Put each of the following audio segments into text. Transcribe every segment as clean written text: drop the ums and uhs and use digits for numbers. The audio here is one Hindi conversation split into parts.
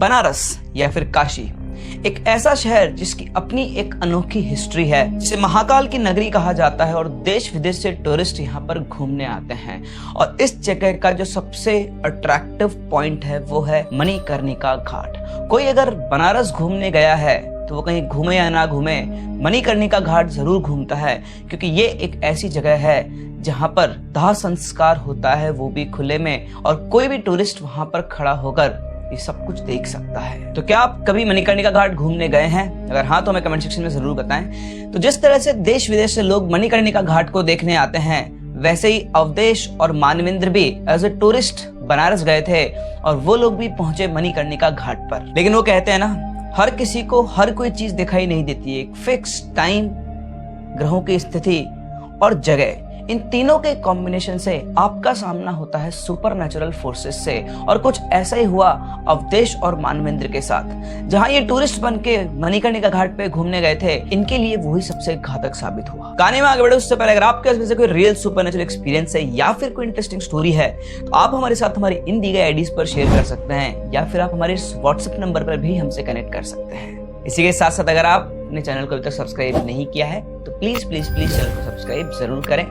बनारस या फिर काशी, एक ऐसा शहर जिसकी अपनी एक अनोखी हिस्ट्री है, जिसे महाकाल की नगरी कहा जाता है और देश विदेश से टूरिस्ट यहाँ पर घूमने आते हैं। और इस जगह का जो सबसे अट्रैक्टिव पॉइंट है वो है मणिकर्णिका घाट। कोई अगर बनारस घूमने गया है तो वो कहीं घूमे या ना घूमे, मणिकर्णिका घाट जरूर घूमता है, क्योंकि ये एक ऐसी जगह है जहाँ पर दाह संस्कार होता है, वो भी खुले में, और कोई भी टूरिस्ट वहां पर खड़ा होकर ये सब कुछ देख सकता है। तो क्या आप कभी मणिकर्णिका घाट घूमने गए हैं? अगर हाँ तो हमें कमेंट सेक्शन में जरूर बताएं। तो जिस तरह से देश विदेश से लोग मणिकर्णिका घाट को देखने आते हैं, वैसे ही अवधेश और मानवेंद्र भी एज ए टूरिस्ट बनारस गए थे और वो लोग भी पहुंचे मणिकर्णिका घाट पर। लेकिन वो कहते हैं ना, हर किसी को हर कोई चीज दिखाई नहीं देती है। एक फिक्स टाइम, ग्रहों की स्थिति और जगह, इन तीनों के कॉम्बिनेशन से आपका सामना होता है सुपरनैचुरल फोर्सेस से। और कुछ ऐसा ही हुआ अवधेश और मानवेंद्र के साथ। जहां ये टूरिस्ट बन के मणिकर्णिका घाट पे घूमने गए थे, इनके लिए वही सबसे घातक साबित हुआ। कहानी में आगे बढ़े उससे पहले अगर आपके पास कोई रियल सुपरनैचुरल एक्सपीरियंस है या फिर कोई इंटरेस्टिंग स्टोरी है, तो आप हमारे साथ हमारी इन दी गई आईडीज पर शेयर कर सकते हैं, या फिर आप हमारे व्हाट्सएप नंबर पर भी हमसे कनेक्ट कर सकते हैं। इसी के साथ साथ अगर आप अपने चैनल को अभी तक सब्सक्राइब नहीं किया है तो प्लीज प्लीज प्लीज चैनल को सब्सक्राइब जरूर करें।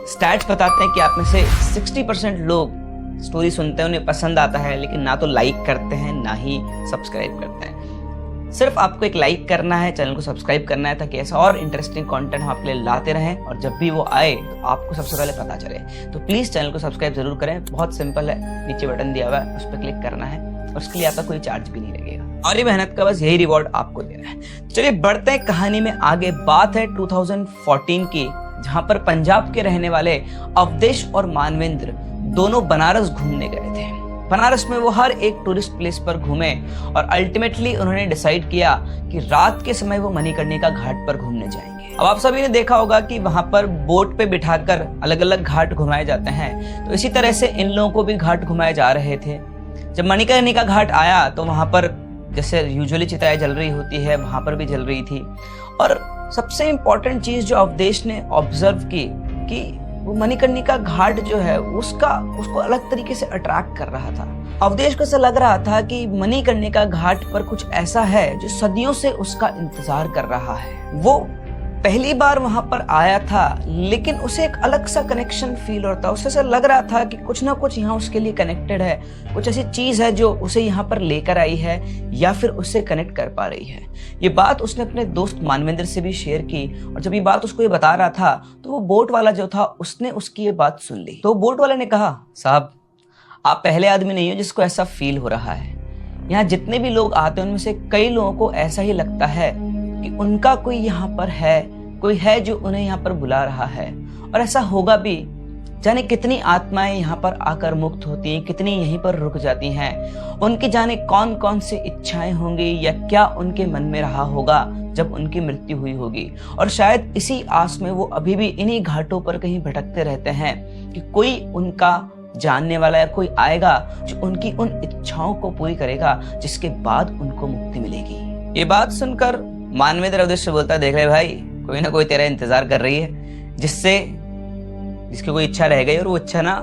स्टैट्स बताते हैं कि आप में से 60% लोग स्टोरी सुनते हैं, उन्हें पसंद आता है, लेकिन ना तो लाइक करते हैं ना ही सब्सक्राइब करते हैं। सिर्फ आपको एक लाइक करना है, चैनल को सब्सक्राइब करना है, ताकि ऐसा और इंटरेस्टिंग कंटेंट हम आपके लिए लाते रहें और जब भी वो आए तो आपको सबसे पहले पता चले। तो प्लीज चैनल को सब्सक्राइब जरूर करें। बहुत सिंपल है, नीचे बटन दिया हुआ है, उस पर क्लिक करना है और उसके लिए आपका कोई चार्ज भी नहीं लगेगा और ये मेहनत का बस यही रिवॉर्ड आपको देना है। चलिए बढ़ते हैं कहानी में आगे। बात है 2014 की, जहां पर पंजाब के रहने वाले अवधेश और मानवेंद्र दोनों बनारस घूमने गए थे। बनारस में वो हर एक टूरिस्ट प्लेस पर घूमे और अल्टीमेटली उन्होंने डिसाइड किया कि रात के समय वो मणिकर्णिका घाट पर घूमने जाएंगे। अब आप सभी ने देखा होगा कि वहां पर बोट पे बिठाकर अलग अलग घाट घुमाए जाते हैं, तो इसी तरह से इन लोगों को भी घाट घुमाए जा रहे थे। जब मणिकर्णिका घाट आया तो वहां पर जैसे यूजुअली चिताएं जल रही होती है, वहां पर भी जल रही थी। और सबसे इंपॉर्टेंट चीज जो अवधेश ने ऑब्जर्व की कि वो मणिकर्णिका घाट जो है उसको अलग तरीके से अट्रैक्ट कर रहा था। अवधेश को ऐसा लग रहा था कि मणिकर्णिका घाट पर कुछ ऐसा है जो सदियों से उसका इंतजार कर रहा है। वो पहली बार वहां पर आया था, लेकिन उसे एक अलग सा कनेक्शन फील होता। उसे ऐसा लग रहा था कि कुछ ना कुछ यहाँ उसके लिए कनेक्टेड है, कुछ ऐसी चीज है जो उसे यहाँ पर लेकर आई है या फिर उससे कनेक्ट कर पा रही है। ये बात उसने अपने दोस्त मानवेंद्र से भी शेयर की, और जब ये बात उसको ये बता रहा था तो वो बोट वाला जो था उसने उसकी ये बात सुन ली। तो बोट वाले ने कहा, साहब आप पहले आदमी नहीं हो जिसको ऐसा फील हो रहा है। यहाँ जितने भी लोग आते हैं उनमें से कई लोगों को ऐसा ही लगता है कि उनका कोई यहाँ पर है, कोई है जो उन्हें यहाँ पर बुला रहा है। और ऐसा होगा भी। जाने कितनी आत्माएं यहाँ पर आकर मुक्त होती हैं, कितनी यहीं पर रुक जाती हैं। उनकी जाने कौन कौन सी इच्छाएं होंगी या क्या उनके मन में रहा होगा जब उनकी मृत्यु हुई होगी। और शायद इसी आस में वो अभी भी इन्हीं घाटों पर कहीं भटकते रहते हैं कि कोई उनका जानने वाला या कोई आएगा जो उनकी उन इच्छाओं को पूरी करेगा, जिसके बाद उनको मुक्ति मिलेगी। ये बात सुनकर मानवेंद्र अवधेश से बोलता है, देख रहे भाई, कोई ना कोई तेरा इंतजार कर रही है, जिसकी कोई इच्छा रह गई और वो इच्छा ना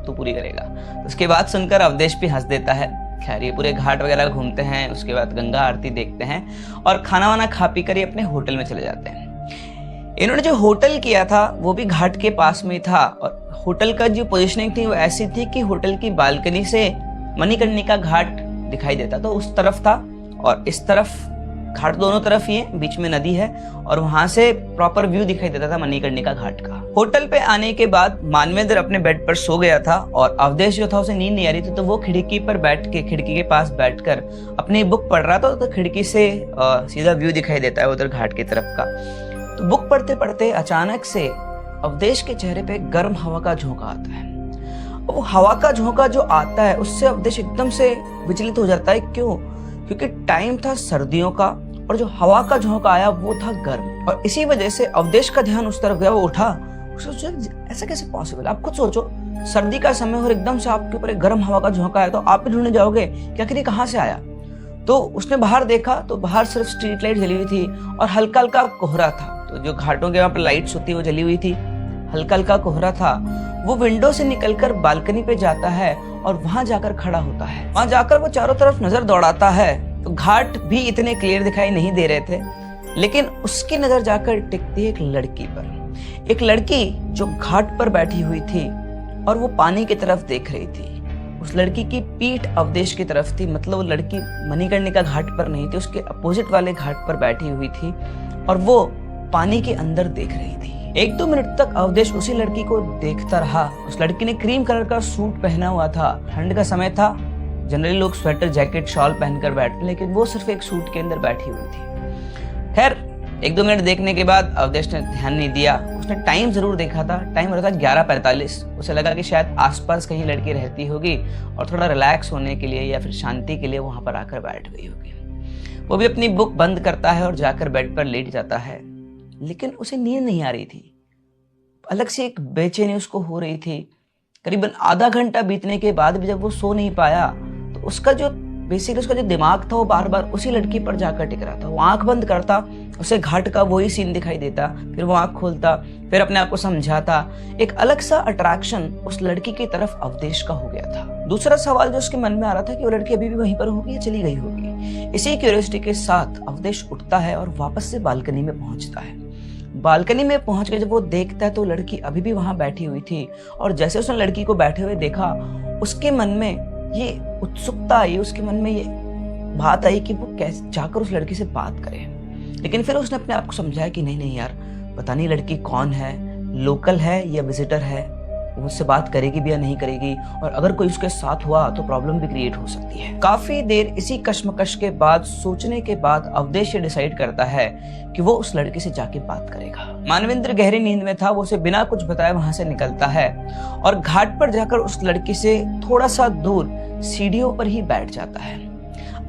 तू पूरी करेगा। तो उसके बाद सुनकर अवधेश भी हंस देता है। खैर ये पूरे घाट वगैरह घूमते हैं, उसके बाद गंगा आरती देखते हैं और खाना वाना खा पी कर ये अपने होटल में चले जाते हैं। इन्होंने जो होटल किया था वो भी घाट के पास में था, और होटल का जो पोजिशनिंग थी वो ऐसी थी कि होटल की बालकनी से मणिकर्णिका घाट दिखाई देता। तो उस तरफ था और इस तरफ घाट दोनों तरफ ही है, बीच में नदी है और वहां से प्रॉपर व्यू दिखाई देता था मणिकर्णिका घाट का। होटल पे आने के बाद मानवेंद्र अपने बेड पर सो गया था और अवधेश जो था उसे नींद नहीं आ रही थी, तो वो खिड़की पर बैठ के, खिड़की के पास बैठकर अपनी बुक पढ़ रहा था। तो खिड़की से सीधा व्यू दिखाई देता है उधर घाट की तरफ का। तो बुक पढ़ते पढ़ते अचानक से अवधेश के चेहरे पे गर्म हवा का झोंका आता है। वो हवा का झोंका जो आता है उससे अवधेश एकदम से विचलित हो जाता है। क्यों? क्योंकि टाइम था सर्दियों का और जो हवा का झोंका आया वो था गर्म, और इसी वजह से अवधेश का ध्यान उस तरफ गया। वो उठा, सोचा ऐसा कैसे पॉसिबल। आप खुद सोचो, सर्दी का समय और एकदम से आपके ऊपर एक गर्म हवा का झोंका आया तो आप भी ढूंढने जाओगे कि आखिर ये कहाँ से आया। तो उसने बाहर देखा तो बाहर सिर्फ स्ट्रीट लाइट जली हुई थी और हल्का हल्का कोहरा था। तो जो घाटों के वहां पर लाइट्स होती है वो जली हुई थी। हल्का हल्का कोहरा था, वो विंडो से निकलकर बालकनी पे जाता है और वहां जाकर खड़ा होता है। वहां जाकर वो चारों तरफ नजर दौड़ाता है तो घाट भी इतने क्लियर दिखाई नहीं दे रहे थे, लेकिन उसकी नजर जाकर टिकती है एक लड़की पर। एक लड़की जो घाट पर बैठी हुई थी और वो पानी की तरफ देख रही थी। उस लड़की की पीठ अवदेश की तरफ थी, मतलब वो लड़की मणिकर्णिका घाट पर नहीं थी, उसके अपोजिट वाले घाट पर बैठी हुई थी और वो पानी के अंदर देख रही थी। 1-2 मिनट तक अवदेश उसी लड़की को देखता रहा। उस लड़की ने क्रीम कलर का सूट पहना हुआ था, ठंड का समय था, जनरली लोग स्वेटर जैकेट शॉल पहनकर बैठते, लेकिन वो सिर्फ एक सूट के अंदर बैठी हुई थी। खैर 1-2 मिनट देखने के बाद अवदेश ने ध्यान नहीं दिया। उसने टाइम जरूर देखा था, टाइम हो रहा था 11:45। उसे लगा कि शायद आसपास कहीं लड़की रहती होगी और थोड़ा रिलैक्स होने के लिए या फिर शांति के लिए वहां पर आकर बैठ गई होगी। वो भी अपनी बुक बंद करता है और जाकर बेड पर लेट जाता है, लेकिन उसे नींद नहीं आ रही थी। अलग से एक बेचैनी उसको हो रही थी। करीबन आधा घंटा बीतने के बाद भी जब वो सो नहीं पाया तो उसका जो दिमाग था वो बार बार उसी लड़की पर जाकर टिक रहा था। वो आंख बंद करता, उसे घाट का वही सीन दिखाई देता, फिर वो आंख खोलता, फिर अपने आप को समझाता। एक अलग सा अट्रैक्शन उस लड़की की तरफ अवदेश का हो गया था। दूसरा सवाल जो उसके मन में आ रहा था कि वो लड़की अभी भी वहीं पर होगी या चली गई होगी। इसी क्यूरियोसिटी के साथ अवदेश उठता है और वापस से बालकनी में पहुंचता है। बालकनी में पहुंच के जब वो देखता है तो लड़की अभी भी वहां बैठी हुई थी और जैसे उसने लड़की को बैठे हुए देखा, उसके मन में ये उत्सुकता आई, उसके मन में ये बात आई कि वो कैसे जाकर उस लड़की से बात करे। लेकिन फिर उसने अपने आप को समझाया कि नहीं यार, पता नहीं लड़की कौन है, लोकल है या विजिटर है, वो मुझसे बात करेगी भी या नहीं करेगी, और अगर कोई उसके साथ हुआ तो प्रॉब्लम भी क्रिएट हो सकती है। काफी देर इसी कश्मकश के बाद, सोचने के बाद अवदेश ये डिसाइड करता है कि वो उस लड़की से जाके बात करेगा। मानवेंद्र गहरी नींद में था, वो उसे बिना कुछ बताए वहां से निकलता है और घाट पर जाकर उस लड़की से थोड़ा सा दूर सीढ़ियों पर ही बैठ जाता है।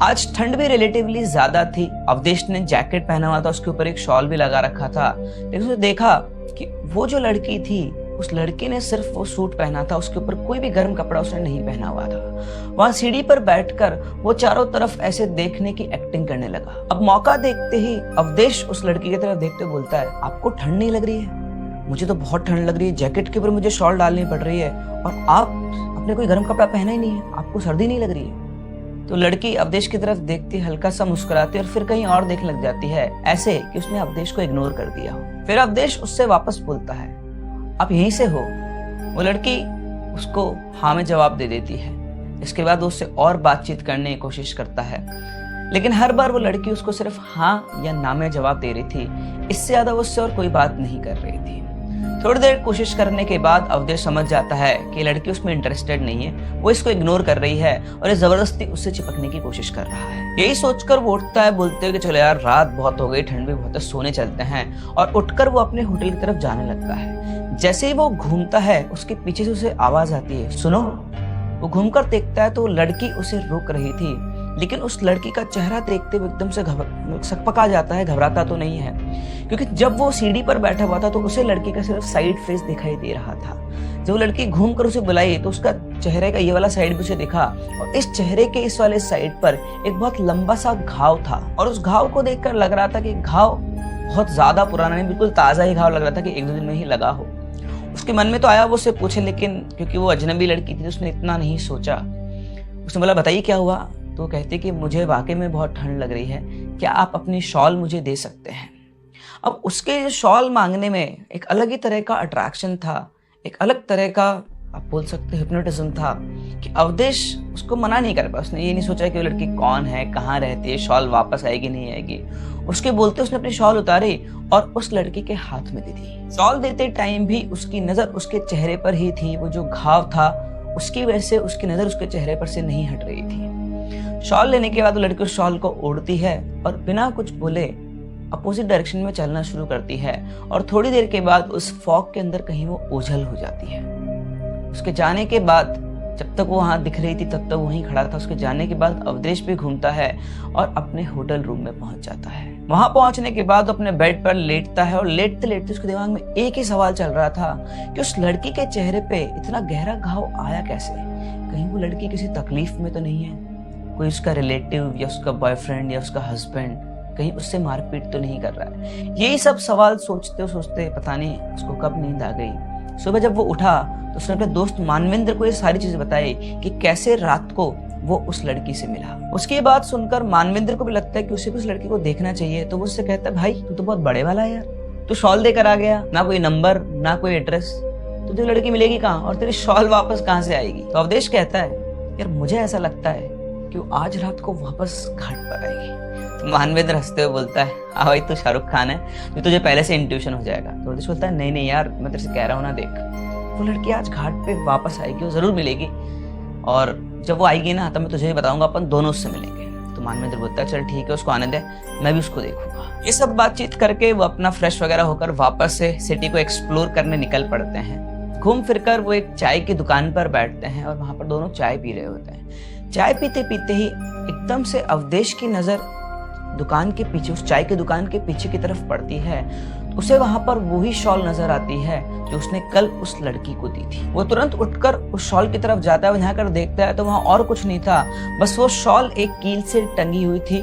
आज ठंड भी रिलेटिवली ज्यादा थी। अवदेश ने जैकेट पहना हुआ था, उसके ऊपर एक शॉल भी लगा रखा था, लेकिन उसने देखा कि वो जो लड़की थी, उस लड़की ने सिर्फ वो सूट पहना था, उसके ऊपर कोई भी गर्म कपड़ा उसने नहीं पहना हुआ था। वहां सीढ़ी पर बैठकर वो चारों तरफ ऐसे देखने की एक्टिंग करने लगा। अब मौका देखते ही अवदेश उस लड़की की तरफ देखते बोलता है, आपको ठंड नहीं लग रही है? मुझे तो बहुत ठंड लग रही है, जैकेट के ऊपर मुझे शॉल डालनी पड़ रही है और आपने कोई गर्म कपड़ा पहना ही नहीं है, आपको सर्दी नहीं लग रही है? तो लड़की अवदेश की तरफ देखती, हल्का सा मुस्कुराती और फिर कहीं और देखने लग जाती है, ऐसे कि उसने अवदेश को इग्नोर कर दिया हो। फिर अवदेश उससे वापस बोलता है, आप यहीं से हो? वो लड़की उसको हाँ में जवाब दे देती है। इसके बाद वो उससे और बातचीत करने की कोशिश करता है, लेकिन हर बार वो लड़की उसको सिर्फ हाँ या ना में जवाब दे रही थी, इससे ज्यादा वो उससे और कोई बात नहीं कर रही थी। थोड़ी देर कोशिश करने के बाद अवदेश समझ जाता है कि लड़की उसमें इंटरेस्टेड नहीं है, वो इसको इग्नोर कर रही है और ये जबरदस्ती उससे चिपकने की कोशिश कर रहा है। यही सोचकर वो उठता है, बोलते हुए कि चलो यार, रात बहुत हो गई, ठंड भी बहुत है, सोने चलते हैं, और उठकर वो अपने होटल की तरफ जाने लगता है। जैसे ही वो घूमता है, उसके पीछे से उसे आवाज आती है, सुनो। वो घूमकर देखता है तो लड़की उसे रोक रही थी, लेकिन उस लड़की का चेहरा देखते हुए एकदम से सकपका जाता है, घबराता तो नहीं है, क्योंकि जब वो सीढ़ी पर बैठा हुआ था तो उसे लड़की का सिर्फ साइड फेस दिखाई दे रहा था। जब वो लड़की घूमकर उसे बुलाई तो उसका चेहरे का ये वाला साइड भी उसे दिखा, और इस चेहरे के इस वाले साइड पर एक बहुत लंबा सा घाव था, और उस घाव को देखकर लग रहा था कि घाव बहुत ज्यादा पुराना नहीं, बिल्कुल ताजा ही घाव लग रहा था कि 1-2 दिन में ही लगा हो। उसके मन में तो आया वो उससे पूछे, लेकिन क्योंकि वो अजनबी लड़की थी तो उसने इतना नहीं सोचा। उसने बोला, बताइए क्या हुआ? तो वो कहती कि मुझे वाकई में बहुत ठंड लग रही है, क्या आप अपनी शॉल मुझे दे सकते हैं? अब उसके शॉल मांगने में एक अलग ही तरह का अट्रैक्शन था, एक अलग तरह का आप बोल सकते हिप्नोटिज्म था कि अवदेश उसको मना नहीं कर पाया। उसने ये नहीं सोचा कि वो लड़की कौन है, कहाँ रहती है, शॉल वापस आएगी नहीं आएगी। उसके बोलते उसने अपनी शॉल उतारी और उस लड़की के हाथ में दे दी। शॉल देते टाइम भी उसकी नजर उसके चेहरे पर ही थी, वो जो घाव था उसकी वजह से उसकी नजर उसके चेहरे पर से नहीं हट रही थी। शॉल लेने के बाद वो लड़की उस शॉल को ओढ़ती है और बिना कुछ बोले अपोजिट डायरेक्शन में चलना शुरू करती है, और थोड़ी देर के बाद उस फॉग के अंदर कहीं वो ओझल हो जाती है। उसके जाने के बाद, जब तक वो वहां दिख रही थी तब तक वहीं खड़ा था। उसके जाने के बाद अवदेश भी घूमता है और अपने होटल रूम में पहुंच जाता है। वहां पहुंचने के बाद अपने बेड पर लेटता है, और लेटते लेटते उसके दिमाग में एक ही सवाल चल रहा था कि उस लड़की के चेहरे पे इतना गहरा घाव आया कैसे? कहीं वो लड़की किसी तकलीफ में तो नहीं है? कोई उसका रिलेटिव या उसका बॉयफ्रेंड या उसका हस्बैंड कहीं उससे मारपीट तो नहीं कर रहा है। यही सब सवाल सोचते सोचते पता नहीं उसको कब नींद आ गई। सुबह जब वो उठा तो उसने अपने दोस्त मानवेंद्र को ये सारी चीजें बताई कि कैसे रात को वो उस लड़की से मिला। उसकी बात सुनकर मानवेंद्र को भी लगता है कि उसे भी उस लड़की को देखना चाहिए। तो वो उससे कहता है, भाई तू तो बहुत बड़े वाला है यार, तू शॉल देकर आ गया, ना कोई नंबर ना कोई एड्रेस, तुझे लड़की मिलेगी कहाँ और तेरी शॉल वापस कहाँ से आएगी। तो अवधेश कहता है, यार मुझे ऐसा लगता है कि वो आज रात को वापस घाट पर आएगी। तो मानवेंद्र हंसते हुए बोलता है, हाँ भाई तू शाहरुख खान है, तो तुझे पहले से इंट्यूशन हो जाएगा। तो अवधेश बोलता है, नहीं नहीं यार, मैं तेरे से कह रहा हूँ ना, देख वो लड़की आज घाट पे वापस आएगी, वो जरूर मिलेगी, और जब वो आएगी ना तब मैं तुझे भी बताऊंगा, अपन दोनों उससे मिलेंगे। तो मानवेंद्र बोलता है, चल ठीक है, उसको आने दे, मैं भी उसको देखूंगा। ये सब बातचीत करके वो अपना फ्रेश वगैरह होकर वापस से सिटी को एक्सप्लोर करने निकल पड़ते हैं। घूम फिरकर वो एक चाय की दुकान पर बैठते हैं और वहां पर दोनों चाय पी रहे होते हैं। चाय पीते पीते ही एकदम से अवधेश की नजर दुकान के पीछे, उस चाय की दुकान के पीछे की तरफ पड़ती है। उसे वहां पर वही शॉल नजर आती है जो उसने कल उस लड़की को दी थी। वो तुरंत उठकर उस शॉल की तरफ जाता है, वहां कर देखता है तो वहां और कुछ नहीं था, बस वो शॉल एक कील से टंगी हुई थी।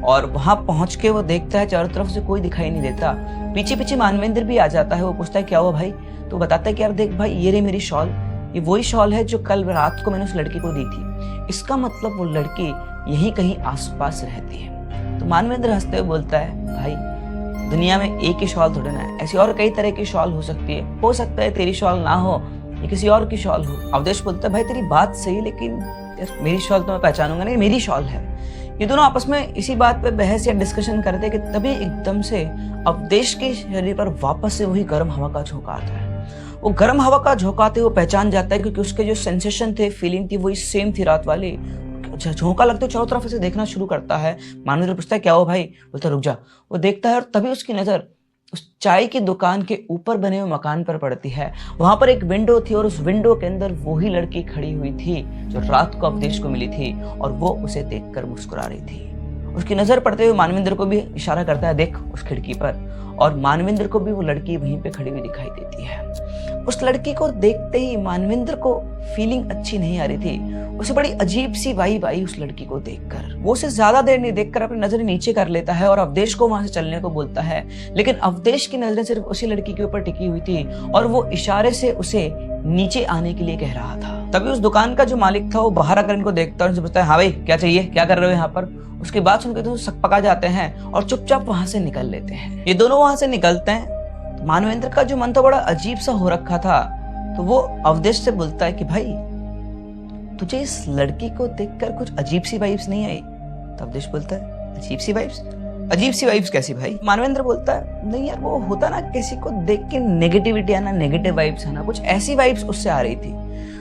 और वहां पहुंच के वो देखता है चारों तरफ से कोई दिखाई नहीं देता। पीछे पीछे मानवेंद्र भी आ जाता है। वो पूछता है, क्या हुआ भाई? तो बताता है कि यार देख भाई, ये रे मेरी शॉल, ये वही शॉल है जो कल रात को मैंने उस लड़की को दी थी। इसका मतलब वो लड़की यहीं कहीं आसपास रहती है। तो मानवेंद्र हंसते हुए बोलता है, भाई दुनिया में एक ही शॉल थोड़ी ना है, ऐसी और कई तरह की शॉल हो सकती है। हो सकता है तेरी शॉल ना हो, ये किसी और की शॉल हो। अवधेश बोलता है, भाई तेरी बात सही, लेकिन यार मेरी शॉल तो मैं पहचानूंगा नहीं, मेरी शॉल है। ये दोनों आपस में इसी बात पे बहस या डिस्कशन करते कि तभी एकदम से अवधेश के शरीर पर वापस से वही गर्म हवा का झोंका आता है। वो गर्म हवा का झोंका आते वो पहचान जाता है, क्योंकि उसके जो सेंसेशन थे, फीलिंग थी, वही सेम थी रात वाली। झोंका लगते चारों तरफ से देखना शुरू करता है। मानवेंद्र पूछता है, क्या हो भाई? बोलता रुक जा। वो देखता है और तभी उसकी नजर उस चाय की दुकान के ऊपर बने हुए मकान पर पड़ती है। वहां पर एक विंडो थी और उस विंडो के अंदर वही लड़की खड़ी हुई थी जो रात को अवधेश को मिली थी, और वो उसे देखकर मुस्कुरा रही थी। उसकी नजर पड़ते हुए मानवेंद्र को भी इशारा करता है, देख उस खिड़की पर, और मानवेंद्र को भी वो लड़की वहीं पे खड़ी हुई दिखाई देती है। उस लड़की को देखते ही मानवेंद्र को फीलिंग अच्छी नहीं आ रही थी। उसे बड़ी अजीब सी वाइब आई उस लड़की को देखकर। वो उसे ज्यादा देर नहीं देखकर अपनी नजरें नीचे कर लेता है और अवधेश को वहां से चलने को बोलता है। लेकिन अवधेश की नजरें सिर्फ उसी लड़की के ऊपर टिकी हुई थी और वो इशारे से उसे नीचे आने के लिए कह रहा था। तभी उस दुकान का जो मालिक था वो बाहर आकर इनको देखता है और उनसे पूछता है, हाँ भाई क्या चाहिए, क्या कर रहे हो यहाँ पर? उसकी बात सुनकर तो सकपका जाते हैं और चुपचाप वहां से निकल लेते हैं। ये दोनों वहां से निकलते हैं। तो मानवेंद्र का जो मन तो बड़ा अजीब सा हो रखा था, तो वो अवधेश से बोलता है कि भाई तुझे इस लड़की को देखकर कुछ अजीब सी वाइब्स नहीं आई? तो अवधेश बोलता है, अजीब सी वाइब्स? अजीब सी वाइब्स कैसी भाई? मानवेंद्र बोलता है, नहीं यार, वो होता ना किसी को देख के नेगेटिविटी आना, नेगेटिव वाइब्स आना, कुछ ऐसी वाइब्स उससे आ रही थी।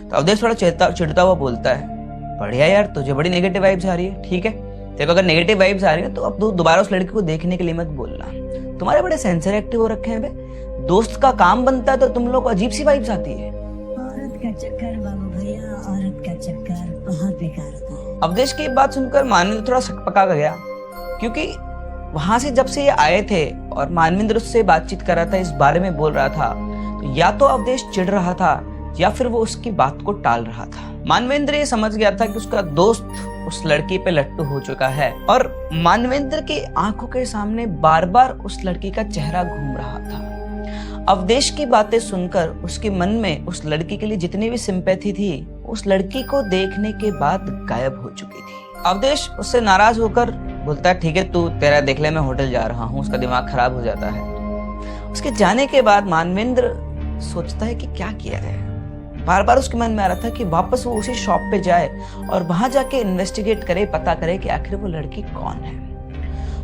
तो अवधेश थोड़ा चिढ़ता हुआ बोलता है, बढ़िया यार, तुझे बड़ी नेगेटिव वाइब्स आ रही है, ठीक है, देखो अगर नेगेटिव वाइब्स आ रही है तो अब दोबारा उस लड़की को देखने के लिए मत बोलना। तुम्हारे बड़े सेंसर एक्टिव हो रखे हैं बे, दोस्त का काम बनता है तो तुम लोग को अजीब सी वाइब्स आती है। औरत का चक्कर बाबू भैया, औरत का चक्कर बहुत बेकार होता है। अवधेश की बात सुनकर मानवेंद्र थोड़ा सकपका गया, क्योंकि वहां से जब से ये आए थे और मानवेंद्र उससे बातचीत कर रहा था, इस बारे में बोल रहा था, तो या तो अवधेश चिढ़ रहा था या फिर वो उसकी बात को टाल रहा था। मानवेंद्र ये समझ गया था कि उसका दोस्त उस लड़की पे लट्टू हो चुका है और मानवेंद्र की आंखों के सामने बार बार उस लड़की का चेहरा घूम रहा था। अवधेश की बातें सुनकर उसके मन में उस लड़की के लिए जितनी भी सिंपैथी थी, उस लड़की को देखने के बाद गायब हो चुकी थी। अवधेश उससे नाराज होकर बोलता है, ठीक है, तू तेरा देख ले, मैं होटल जा रहा हूँ। उसका दिमाग खराब हो जाता है। उसके जाने के बाद मानवेंद्र सोचता है कि क्या किया जाए। बार बार उसके मन में आ रहा था कि वापस वो उसी शॉप पे जाए और वहां जाके इन्वेस्टिगेट करे, पता करे कि आखिर वो लड़की कौन है।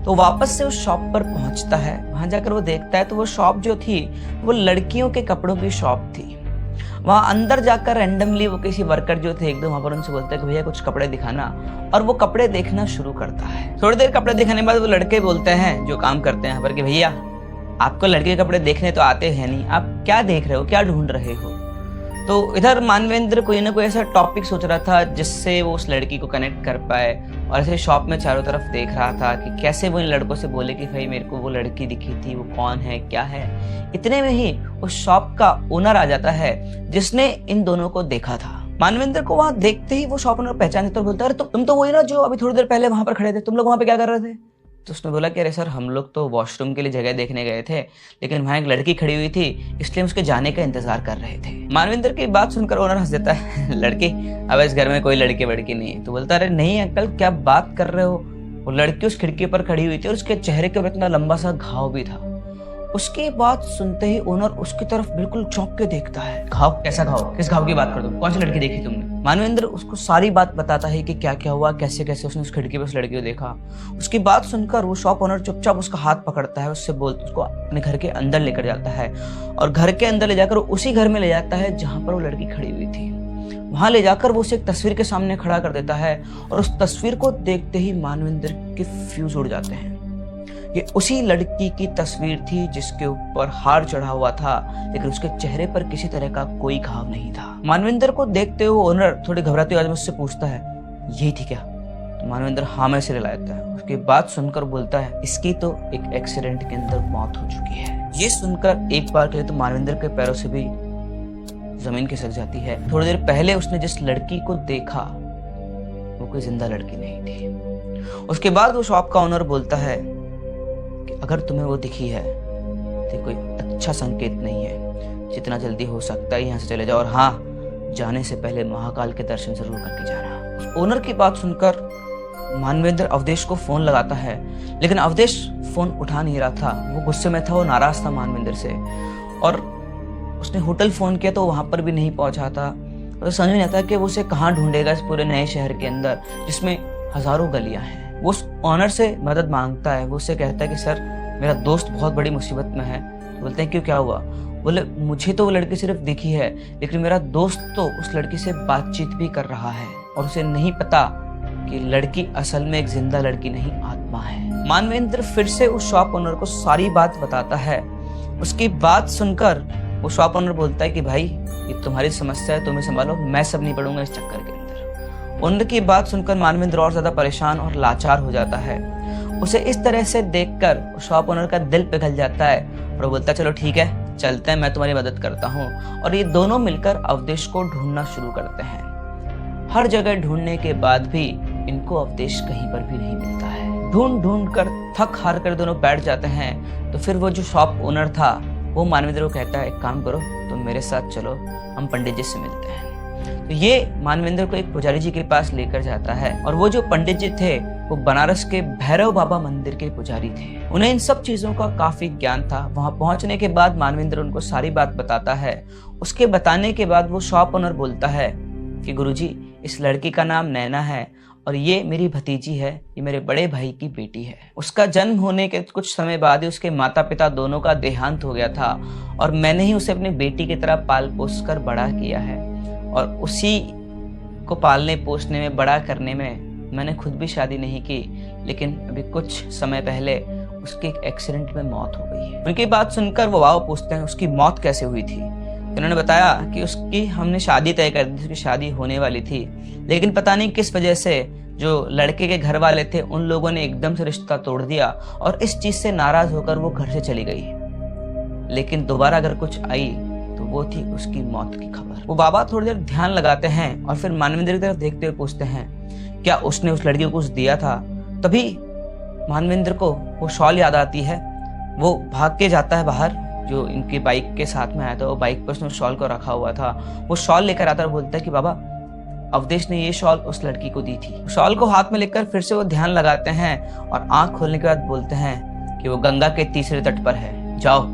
तो वापस से उस शॉप पर पहुंचता है। वहां जाकर वो देखता है तो वो शॉप जो थी वो लड़कियों के कपड़ों की शॉप थी। वहां अंदर जाकर रैंडमली वो किसी वर्कर जो थे एकदम वहां पर उनसे बोलते हैं कि भैया कुछ कपड़े दिखाना, और वो कपड़े देखना शुरू करता है। थोड़ी देर कपड़े दिखाने के बाद वो लड़के बोलते हैं जो काम करते हैं यहाँ पर कि भैया आपको लड़के के कपड़े देखने तो आते हैं नहीं, आप क्या देख रहे हो, क्या ढूंढ रहे हो? तो इधर मानवेंद्र कोई ना कोई ऐसा टॉपिक सोच रहा था जिससे वो उस लड़की को कनेक्ट कर पाए, और ऐसे शॉप में चारों तरफ देख रहा था कि कैसे वो इन लड़कों से बोले कि भाई मेरे को वो लड़की दिखी थी, वो कौन है, क्या है। इतने में ही उस शॉप का ओनर आ जाता है जिसने इन दोनों को देखा था। मानवेंद्र को वहां देखते ही वो शॉप ओनर पहचान देता और बोलता है, अरे तुम तो वही ना जो अभी थोड़ी देर पहले वहां पर खड़े थे, तुम लोग वहां पे क्या कर रहे थे? तो उसने बोला कि अरे सर, हम लोग तो वॉशरूम के लिए जगह देखने गए थे, लेकिन वहाँ एक लड़की खड़ी हुई थी, इसलिए उसके जाने का इंतजार कर रहे थे। मानविंदर की बात सुनकर ओनर हंस देता है, लड़की? अब इस घर में कोई लड़की वड़की नहीं है। तो बोलता अरे नहीं अंकल, क्या बात कर रहे हो, वो लड़की उस खिड़की पर खड़ी हुई थी और उसके चेहरे के ऊपर इतना लंबा सा घाव भी था। उसकी बात सुनते ही ओनर उसकी तरफ बिल्कुल चौंक के देखता है। घाव? कैसा घाव? किस घाव की बात कर तुम? कौन सी लड़की देखी तुमने? मानवेंद्र उसको सारी बात बताता है कि क्या क्या हुआ, कैसे कैसे उसने उस खिड़की पर उस लड़की को देखा। उसकी बात सुनकर वो शॉप ओनर चुपचाप उसका हाथ पकड़ता है, उससे बोलता, उसको अपने घर के अंदर लेकर जाता है और घर के अंदर ले जाकर उसी घर में ले जाता है जहां पर वो लड़की खड़ी हुई थी। वहां ले जाकर वो उसे एक तस्वीर के सामने खड़ा कर देता है और उस तस्वीर को देखते ही मानवेंद्र के फ्यूज उड़ जाते हैं। ये उसी लड़की की तस्वीर थी जिसके ऊपर हार चढ़ा हुआ था, लेकिन उसके चेहरे पर किसी तरह का कोई घाव नहीं था। मानवेंद्र को देखते हुए ओनर थोड़ी घबराती आवाज में उससे पूछता है, यही थी क्या? तो मानवेंद्र हाँ में सिर हिलाता है। उसकी बात सुनकर बोलता है, इसकी तो एक एक्सीडेंट के अंदर मौत हो चुकी है। ये सुनकर एक बार के लिए तो मानवेंद्र के पैरों से भी जमीन खिसक जाती है। थोड़ी देर पहले उसने जिस लड़की को देखा वो कोई जिंदा लड़की नहीं थी। उसके बाद वो शॉप का ओनर बोलता है कि अगर तुम्हें वो दिखी है तो कोई अच्छा संकेत नहीं है, जितना जल्दी हो सकता है यहाँ से चले जाओ, और हाँ, जाने से पहले महाकाल के दर्शन जरूर करके जाना। ओनर की बात सुनकर मानवेंद्र अवधेश को फोन लगाता है, लेकिन अवधेश फोन उठा नहीं रहा था। वो गुस्से में था, वो नाराज था मानवेंद्र से, और उसने होटल फोन किया तो वहां पर भी नहीं पहुंचा था। तो समझ में नहीं आता कि वो उसे कहाँ ढूंढेगा इस पूरे नए शहर के अंदर जिसमें हजारों गलियां हैं। वो उस ऑनर से मदद मांगता है। वो उससे कहता है कि सर, मेरा दोस्त बहुत बड़ी मुसीबत में है। तो बोलते हैं क्यों, क्या हुआ? बोले मुझे तो वो लड़की सिर्फ दिखी है, लेकिन मेरा दोस्त तो उस लड़की से बातचीत भी कर रहा है और उसे नहीं पता कि लड़की असल में एक जिंदा लड़की नहीं, आत्मा है। मानवेंद्र फिर से उस शॉप ओनर को सारी बात बताता है। उसकी बात सुनकर वो शॉप ओनर बोलता है कि भाई, ये तुम्हारी समस्या है, तुम्हें संभालो, मैं सब नहीं पड़ूंगा इस चक्कर के अंदर। ओनर की बात सुनकर मानवेंद्र और ज्यादा परेशान और लाचार हो जाता है। उसे इस तरह से देखकर शॉप ओनर का दिल पिघल जाता है और बोलता है चलो ठीक है, चलते हैं, मैं तुम्हारी मदद करता हूँ। और ये दोनों मिलकर अवधेश को ढूंढना शुरू करते हैं। हर जगह ढूंढने के बाद भी इनको अवधेश कहीं पर भी नहीं मिलता है। ढूंढ ढूंढ कर थक हार कर दोनों बैठ जाते हैं। तो फिर वो जो शॉप ओनर था वो मानवेंद्र को कहता है, एक काम करो, तुम मेरे साथ चलो, हम पंडित जी से मिलते हैं। तो ये मानवेंद्र को एक पुजारी जी के पास लेकर जाता है, और वो जो पंडित जी थे वो बनारस के भैरव बाबा मंदिर के पुजारी थे। उन्हें इन सब चीजों का काफी ज्ञान था। वहां पहुंचने के बाद मानवेंद्र उनको सारी बात बताता है। उसके बताने के बाद वो शॉप ओनर बोलता है कि गुरुजी, इस लड़की का नाम नैना है और ये मेरी भतीजी है, ये मेरे बड़े भाई की बेटी है। उसका जन्म होने के कुछ समय बाद ही उसके माता पिता दोनों का देहांत हो गया था, और मैंने ही उसे अपनी बेटी की तरह पाल पोस कर बड़ा किया है, और उसी को पालने पोसने में, बड़ा करने में मैंने खुद भी शादी नहीं की, लेकिन अभी कुछ समय पहले उसकी एक एक्सीडेंट में मौत हो गई है। उनकी बात सुनकर वो वाव पूछते हैं, उसकी मौत कैसे हुई थी? उन्होंने बताया कि उसकी हमने शादी तय कर दी थी, उसकी शादी होने वाली थी, लेकिन पता नहीं किस वजह से जो लड़के के घर वाले थे उन लोगों ने एकदम से रिश्ता तोड़ दिया, और इस चीज से नाराज होकर वो घर से चली गई। लेकिन दोबारा अगर कुछ आई तो वो थी उसकी मौत की खबर। वो बाबा थोड़ी देर ध्यान लगाते हैं और फिर मानवेंद्र की तरफ देखते हुए पूछते हैं, क्या उसने उस लड़की को कुछ दिया था? तभी मानवेंद्र को वो शॉल याद आती है। वो भाग के जाता है बाहर, जो इनकी बाइक के साथ में आया था, वो बाइक पर उसने शॉल को रखा हुआ था। वो शॉल लेकर आता है और बोलता है कि बाबा, अवधेश ने ये शॉल उस लड़की को दी थी। शॉल को हाथ में लेकर फिर से वो ध्यान लगाते हैं और आंख खोलने के बाद बोलते हैं कि वो गंगा के तीसरे तट पर है, जाओ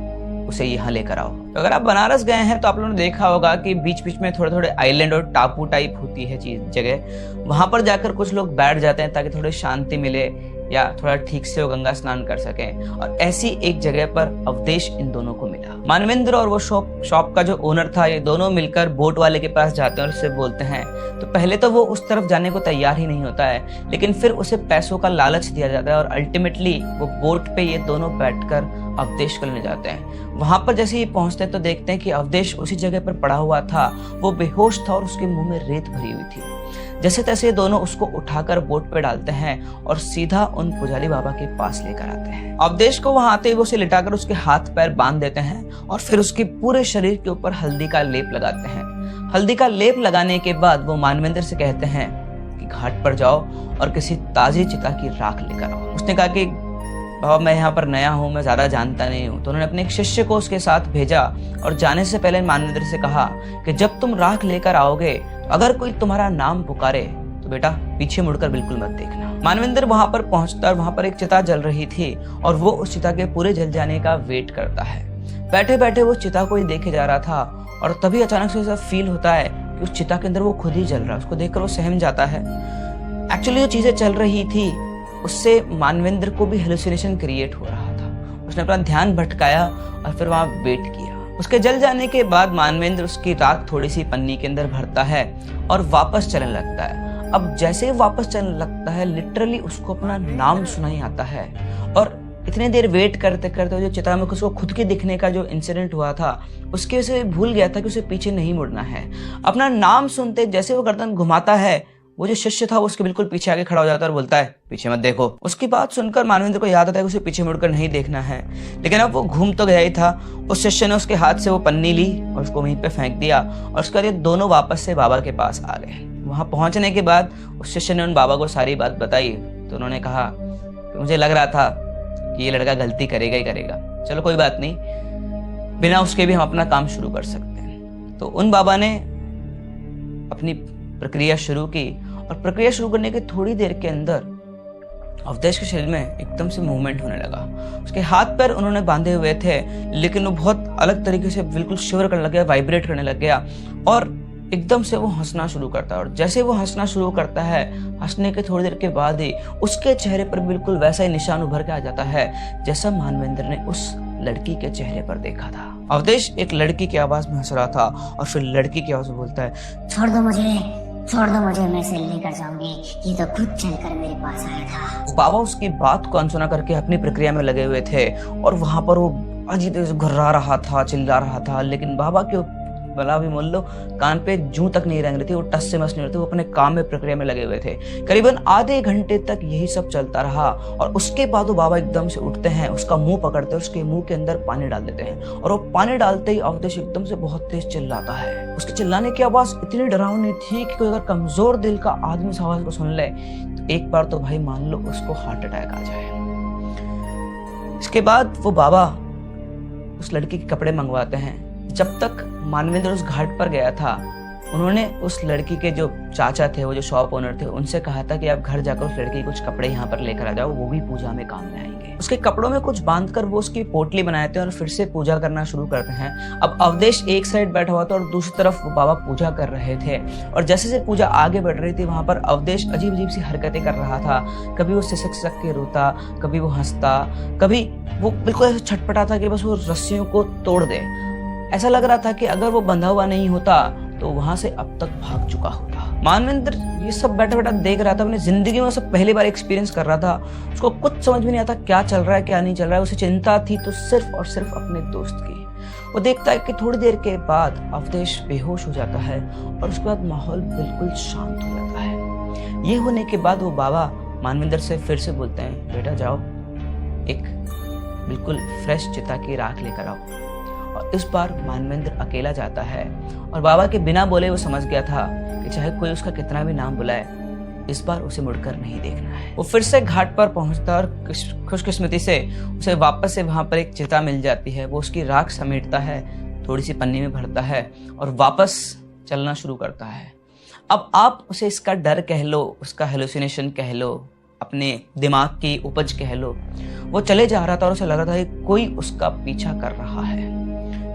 उसे यहाँ लेकर आओ। तो अगर आप बनारस गए हैं तो आप लोगों ने देखा होगा कि बीच बीच में थोड़े थोड़े आइलैंड और टापू टाइप होती है चीज जगह। वहां पर जाकर कुछ लोग बैठ जाते हैं ताकि थोड़ी शांति मिले या थोड़ा ठीक से वो गंगा स्नान कर सकें, और ऐसी एक जगह पर अवधेश इन दोनों को मिला। मानवेंद्र और वो शॉप का जो ओनर था, ये दोनों मिलकर बोट वाले के पास जाते हैं और उससे बोलते हैं। तो पहले तो वो उस तरफ जाने को तैयार ही नहीं होता है, लेकिन फिर उसे पैसों का लालच दिया जाता है और अल्टीमेटली वो बोट पे ये दोनों बैठकर अवधेश को लेने जाते हैं। वहां पर जैसे ही पहुंचते हैं तो देखते हैं कि अवधेश उसी जगह पर पड़ा हुआ था। वो बेहोश था और उसके मुंह में रेत भरी हुई थी। जैसे तैसे दोनों उसको उठाकर बोट पे डालते हैं और सीधा उन पुजारी बाबा के पास लेकर आते हैं। अवधेश को वहां आते ही वो उसे लिटाकर उसके हाथ पैर बांध देते हैं और फिर उसके पूरे शरीर के ऊपर हल्दी का लेप लगाते हैं। हल्दी का लेप लगाने के बाद वो मानवेंद्र से कहते हैं कि घाट पर जाओ और किसी ताजी चिता की राख लेकर आओ। उसने कहा कि बाबा मैं यहाँ पर नया हूँ, मैं ज़्यादा जानता नहीं हूँ। तो उन्होंने अपने एक शिष्य को उसके साथ भेजा और जाने से पहले मानवेंद्र से कहा कि जब तुम राख लेकर आओगे, अगर कोई तुम्हारा नाम पुकारे तो बेटा पीछे मुड़कर बिल्कुल मत देखना। मानवेंद्र वहां पर पहुंचता और वहां पर एक चिता जल रही थी और वो उस चिता के पूरे जल जाने का वेट करता है। बैठे बैठे वो चिता को ही देखे जा रहा था और तभी अचानक से ऐसा फील होता है कि उस चिता के अंदर वो खुद ही जल रहा है। उसको देखकर वो सहम जाता है। एक्चुअली जो चीजें चल रही थी उससे मानवेंद्र को भी हेलुसिनेशन क्रिएट हो रहा था। उसने अपना ध्यान भटकाया और फिर वहां वेट किया। उसके जल जाने के बाद मानवेंद्र उसकी राख थोड़ी सी पन्नी के अंदर भरता है और वापस चलने लगता है। अब जैसे ही वापस चलने लगता है लिटरली उसको अपना नाम सुनाई आता है और इतने देर वेट करते करते जो चिता में उसको खुद के दिखने का जो इंसिडेंट हुआ था उसके वजह से भूल गया था कि उसे पीछे नहीं मुड़ना है। अपना नाम सुनते जैसे वो गर्दन घुमाता है, वो जो शिष्य था वो उसके बिल्कुल पीछे आके खड़ा हो जाता है और बोलता है पीछे मत देखो। उसकी बात सुनकर मानवेंद्र को याद आता है कि उसे पीछे मुड़कर नहीं देखना है, लेकिन अब वो घूम तो गया ही था। उस शिष्य ने उसके हाथ से वो पन्नी ली और उसको वहीं पे फेंक दिया और उसके बाद ये दोनों वापस से बाबा के पास आ गए। वहां पहुंचने के बाद उस शिष्य ने उन बाबा को सारी बात बताई तो उन्होंने कहा कि मुझे लग रहा था कि ये लड़का गलती करेगा ही करेगा, चलो कोई बात नहीं, बिना उसके भी हम अपना काम शुरू कर सकते हैं। तो उन बाबा ने अपनी प्रक्रिया शुरू की और प्रक्रिया शुरू करने के थोड़ी देर के अंदर अवधेश के शरीर में एकदम से मूवमेंट होने लगा। उसके हाथ पैर उन्होंने बांधे हुए थे लेकिन वो बहुत अलग तरीके से बिल्कुल शिवर करने लग गया, वाइब्रेट करने लग गया और एकदम से वो हंसना शुरू करता है। और जैसे वो हंसना शुरू करता है, हंसने के थोड़ी देर के बाद ही उसके चेहरे पर बिल्कुल वैसा ही निशान उभर के आ जाता है जैसा मानवेंद्र ने उस लड़की के चेहरे पर देखा था। अवधेश एक लड़की की आवाज में हंस रहा था और फिर लड़की की आवाज में बोलता है छोड़ दो मुझे, मैं इसे लेकर जाऊंगी, ये तो खुद चलकर मेरे पास आया था। बाबा उसकी बात को अनसुना करके अपनी प्रक्रिया में लगे हुए थे और वहां पर वो अजीब घुर्रा रहा था, चिल्ला रहा था, लेकिन बाबा के भला भी मान लो कान पे जूं तक नहीं रेंग रही थी, वो टस से मस नहीं रहे थे, वो अपने काम में प्रक्रिया में लगे हुए थे। करीबन आधे घंटे तक यही सब चलता रहा और उसके बाद वो बाबा एकदम से उठते हैं, उसका मुंह पकड़ते हैं, उसके मुंह के अंदर पानी डाल देते हैं और वो पानी डालते ही अवधेश एकदम से बहुत तेज चिल्लाता है। उसके चिल्लाने की आवाज इतनी डरावनी थी कि कोई अगर कमजोर दिल का आदमी इस आवाज को सुन ले तो एक बार तो भाई मान लो उसको हार्ट अटैक आ जाए। इसके बाद वो बाबा उस लड़की के कपड़े मंगवाते हैं। जब तक मानवेंद्र उस घाट पर गया था उन्होंने उस लड़की के जो चाचा थे, वो जो शॉप ओनर थे, उनसे कहा था कि आप घर जाकर उस लड़की के कुछ कपड़े यहाँ पर लेकर आ जाओ, वो भी पूजा में काम में आएंगे। उसके कपड़ों में कुछ बांधकर वो उसकी पोटली बनाते हैं और फिर से पूजा करना शुरू करते हैं। अब अवधेश एक साइड बैठा हुआ था और दूसरी तरफ वो बाबा पूजा कर रहे थे और जैसे जैसे पूजा आगे बढ़ रही थी वहां पर अवधेश अजीब अजीब सी हरकतें कर रहा था। कभी वो सिसक सिसक के रोता, कभी वो हंसता, कभी वो बिल्कुल ऐसा छटपटा था कि बस वो रस्सियों को तोड़ दे। ऐसा लग रहा था कि अगर वो बंधा हुआ नहीं होता तो वहां से अब तक भाग चुका होता। मानवेंद्र ये सब बैठा बैठा देख रहा था, अपनी जिंदगी में सब पहली बार एक्सपीरियंस कर रहा था। उसको कुछ समझ में नहीं आता क्या चल रहा है क्या नहीं चल रहा है। उसे चिंता थी तो सिर्फ और सिर्फ अपने दोस्त की। वो देखता है कि थोड़ी देर के बाद अवधेश बेहोश हो जाता है और उसके बाद माहौल बिल्कुल शांत हो जाता है। ये होने के बाद वो बाबा मानवेंद्र से फिर से बोलते हैं बेटा जाओ एक बिल्कुल फ्रेश चिता की राख लेकर आओ। और इस बार मानवेंद्र अकेला जाता है और बाबा के बिना बोले वो समझ गया था कि चाहे कोई उसका कितना भी नाम बुलाए इस बार उसे मुड़कर नहीं देखना है। वो फिर से घाट पर पहुंचता और खुशकिस्मती से उसे वापस से वहां पर एक चिता मिल जाती है। वो उसकी राख समेटता है, थोड़ी सी पन्नी में भरता है और वापस चलना शुरू करता है। अब आप उसे इसका डर कह लो, उसका हेलुसिनेशन कह लो, अपने दिमाग की उपज कह लो, वो चले जा रहा था और उसे लग रहा था कि कोई उसका पीछा कर रहा है,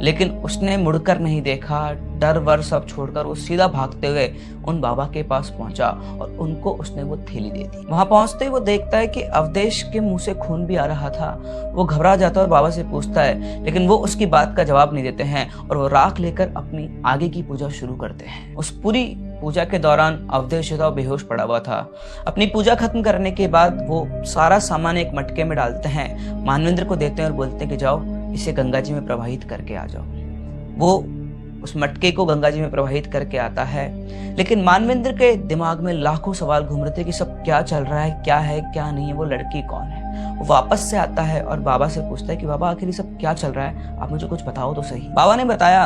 लेकिन उसने मुड़कर नहीं देखा। डर वर सब छोड़कर वो सीधा भागते हुए उन बाबा के पास पहुंचा और उनको उसने वो थैली दे दी। वहां पहुंचते ही वो देखता है कि अवधेश के मुंह से खून भी आ रहा था। वो घबरा जाता है और बाबा से पूछता है, लेकिन वो उसकी बात का जवाब नहीं देते हैं और वो राख लेकर अपनी आगे की पूजा शुरू करते हैं। उस पूरी पूजा के दौरान अवधेश था बेहोश पड़ा हुआ था। अपनी पूजा खत्म करने के बाद वो सारा सामान एक मटके में डालते हैं, मानवेंद्र को देते हैं और बोलते हैं कि जाओ इसे गंगा जी में प्रवाहित करके आ जाओ। वो उस मटके को गंगा जी में प्रवाहित करके आता है, लेकिन मानवेंद्र के दिमाग में लाखों सवाल घूम रहे थे कि सब क्या चल रहा है क्या नहीं है, वो लड़की कौन है। वो वापस से आता है और बाबा से पूछता है कि बाबा आखिर ये सब क्या चल रहा है, आप मुझे कुछ बताओ तो सही। बाबा ने बताया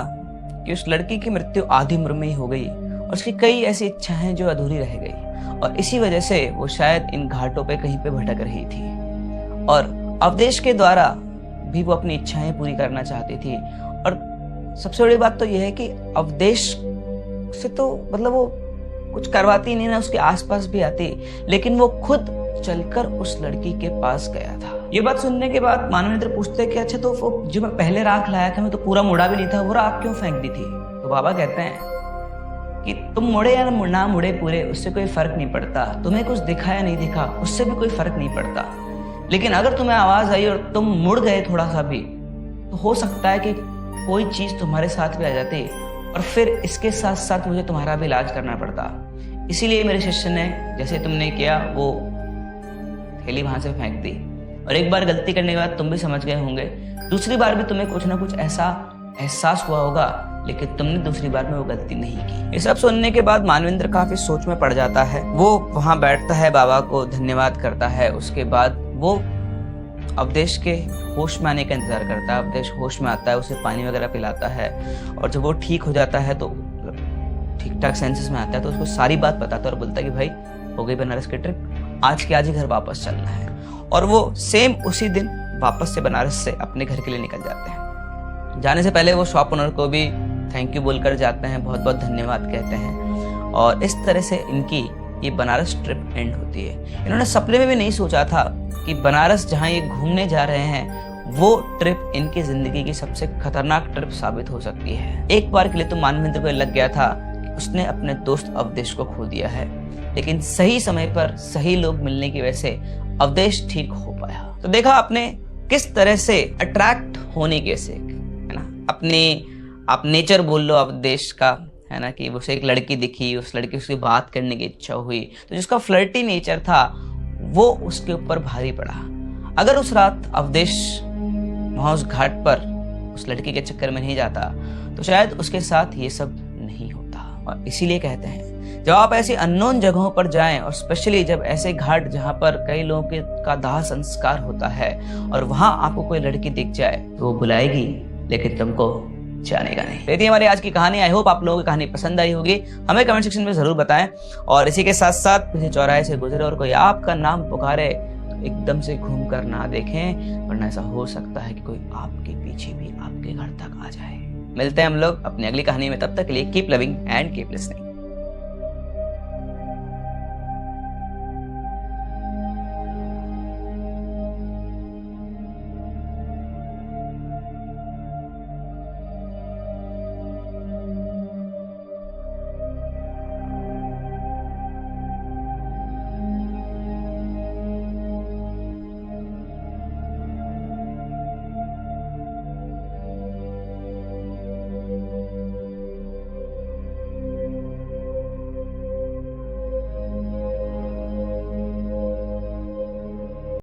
कि उस लड़की की मृत्यु आधी उम्र में ही हो गई और उसकी कई ऐसी इच्छाएं जो अधूरी रह गई और इसी वजह से वो शायद इन घाटों पे कहीं पे भटक रही थी और अवधेश के द्वारा भी वो अपनी इच्छाएं पूरी करना चाहती थी। और सबसे बड़ी बात तो यह है कि अवधेश से तो मतलब वो कुछ करवाती नहीं ना, उसके आसपास भी आती, लेकिन वो खुद चलकर उस लड़की के पास गया था। ये बात सुनने के बाद मानवेंद्र पूछते कि अच्छा, तो वो जो मैं पहले राख लाया था, मैं तो पूरा मुड़ा भी नहीं था, वो राख क्यों फेंक दी थी? तो बाबा कहते हैं कि तुम मुड़े या ना मुड़े पूरे, उससे कोई फर्क नहीं पड़ता। तुम्हें कुछ दिखा या नहीं दिखा, उससे भी कोई फर्क नहीं पड़ता। लेकिन अगर तुम्हें आवाज आई और तुम मुड़ गए थोड़ा सा भी, तो हो सकता है कि कोई चीज तुम्हारे साथ भी आ जाती और फिर इसके साथ साथ मुझे तुम्हारा भी इलाज करना पड़ता। इसीलिए मेरे शिष्य ने जैसे तुमने किया वो थैली वहां से फेंक दी। और एक बार गलती करने के बाद तुम भी समझ गए होंगे, दूसरी बार भी तुम्हें कुछ ना कुछ ऐसा एहसास हुआ होगा, लेकिन तुमने दूसरी बार में वो गलती नहीं की। ये सब सुनने के बाद मानवेंद्र काफी सोच में पड़ जाता है। वो वहां बैठता है, बाबा को धन्यवाद करता है। उसके बाद वो अवधेश के होश में आने का इंतजार करता है। अवधेश होश में आता है, उसे पानी वगैरह पिलाता है, और जब वो ठीक हो जाता है तो ठीक ठाक सेंसेस में आता है तो उसको सारी बात बताता है और बोलता है कि भाई हो गई बनारस की ट्रिप, आज के आज ही घर वापस चलना है। और वो सेम उसी दिन वापस से बनारस से अपने घर के लिए निकल जाते हैं। जाने से पहले वो शॉप ओनर को भी थैंक यू बोलकर जाते हैं, बहुत बहुत धन्यवाद कहते हैं। और इस तरह से इनकी ये बनारस ट्रिप एंड होती है। इन्होंने सपने में भी नहीं सोचा था कि बनारस जहाँ ये घूमने जा रहे हैं वो ट्रिप इनकी जिंदगी की सबसे खतरनाक ट्रिप साबित हो सकती है। एक बार के लिए तो मानवेंद्र को लग गया था कि उसने अपने दोस्त अवधेश को खो दिया है, लेकिन सही समय पर सही लोग मिलने की वजह से अवधेश ठीक हो पाया। तो देखा आपने किस तरह से अट्रैक्ट होने के से, है ना, अपने आप नेचर बोल लो अवधेश का, है ना, कि उसे एक लड़की दिखी, उस लड़की से बात करने की इच्छा हुई, तो जिसका फ्लर्टी नेचर था वो उसके ऊपर भारी पड़ा। अगर उस रात अवधेश वहां उस घाट पर उस लड़की के चक्कर में नहीं जाता तो शायद उसके साथ ये सब नहीं होता। और इसीलिए कहते हैं जब आप ऐसी अननोन जगहों पर जाएं, और स्पेशली जब ऐसे घाट जहां पर कई लोगों के का दाह संस्कार होता है और वहां आपको कोई लड़की दिख जाए तो वो बुलाएगी, लेकिन तुमको जानेगा नहीं। देखिए हमारी आज की कहानी, आई होप आप लोगों की कहानी पसंद आई होगी। हमें कमेंट सेक्शन में जरूर बताएं। और इसी के साथ साथ किसी चौराहे से गुजरे और कोई आपका नाम पुकारे तो एकदम से घूम कर ना देखें, वरना ऐसा हो सकता है कि कोई आपके पीछे भी आपके घर तक आ जाए। मिलते हैं हम लोग अपनी अगली कहानी में, तब तक के लिए keep loving and keep listening.